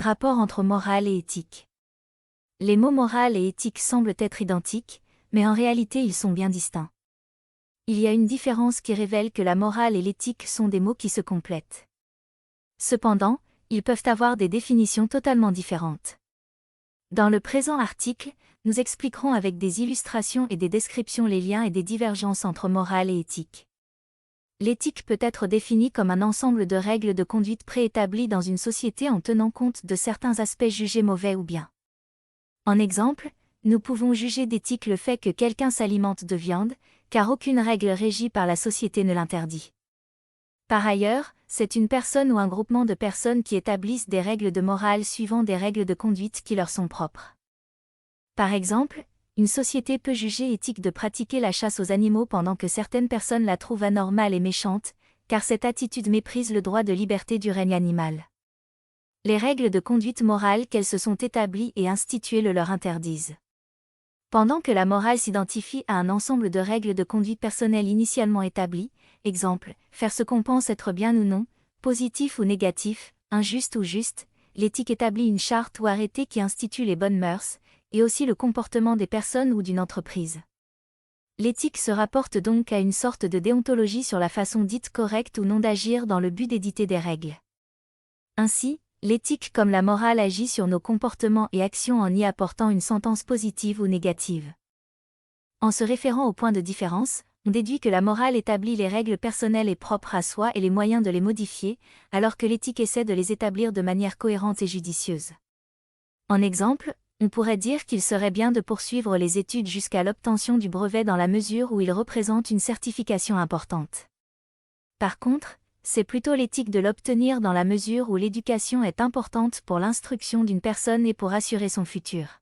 Rapport entre morale et éthique. Les mots morale et éthique semblent être identiques, mais en réalité ils sont bien distincts. Il y a une différence qui révèle que la morale et l'éthique sont des mots qui se complètent. Cependant, ils peuvent avoir des définitions totalement différentes. Dans le présent article, nous expliquerons avec des illustrations et des descriptions les liens et des divergences entre morale et éthique. L'éthique peut être définie comme un ensemble de règles de conduite préétablies dans une société en tenant compte de certains aspects jugés mauvais ou bien. En exemple, nous pouvons juger d'éthique le fait que quelqu'un s'alimente de viande, car aucune règle régie par la société ne l'interdit. Par ailleurs, c'est une personne ou un groupement de personnes qui établissent des règles de morale suivant des règles de conduite qui leur sont propres. Par exemple, une société peut juger éthique de pratiquer la chasse aux animaux pendant que certaines personnes la trouvent anormale et méchante, car cette attitude méprise le droit de liberté du règne animal. Les règles de conduite morale qu'elles se sont établies et instituées le leur interdisent. Pendant que la morale s'identifie à un ensemble de règles de conduite personnelles initialement établies, exemple, faire ce qu'on pense être bien ou non, positif ou négatif, injuste ou juste, l'éthique établit une charte ou arrêté qui institue les bonnes mœurs, et aussi le comportement des personnes ou d'une entreprise. L'éthique se rapporte donc à une sorte de déontologie sur la façon dite correcte ou non d'agir dans le but d'éditer des règles. Ainsi, l'éthique comme la morale agit sur nos comportements et actions en y apportant une sentence positive ou négative. En se référant au point de différence, on déduit que la morale établit les règles personnelles et propres à soi et les moyens de les modifier, alors que l'éthique essaie de les établir de manière cohérente et judicieuse. En exemple, on pourrait dire qu'il serait bien de poursuivre les études jusqu'à l'obtention du brevet dans la mesure où il représente une certification importante. Par contre, c'est plutôt l'éthique de l'obtenir dans la mesure où l'éducation est importante pour l'instruction d'une personne et pour assurer son futur.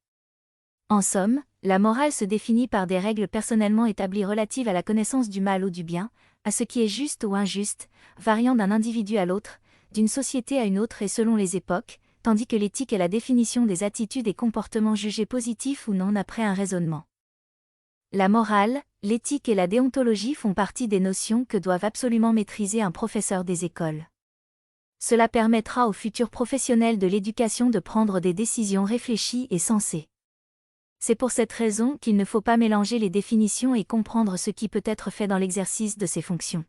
En somme, la morale se définit par des règles personnellement établies relatives à la connaissance du mal ou du bien, à ce qui est juste ou injuste, variant d'un individu à l'autre, d'une société à une autre et selon les époques, tandis que l'éthique est la définition des attitudes et comportements jugés positifs ou non après un raisonnement. La morale, l'éthique et la déontologie font partie des notions que doivent absolument maîtriser un professeur des écoles. Cela permettra aux futurs professionnels de l'éducation de prendre des décisions réfléchies et sensées. C'est pour cette raison qu'il ne faut pas mélanger les définitions et comprendre ce qui peut être fait dans l'exercice de ces fonctions.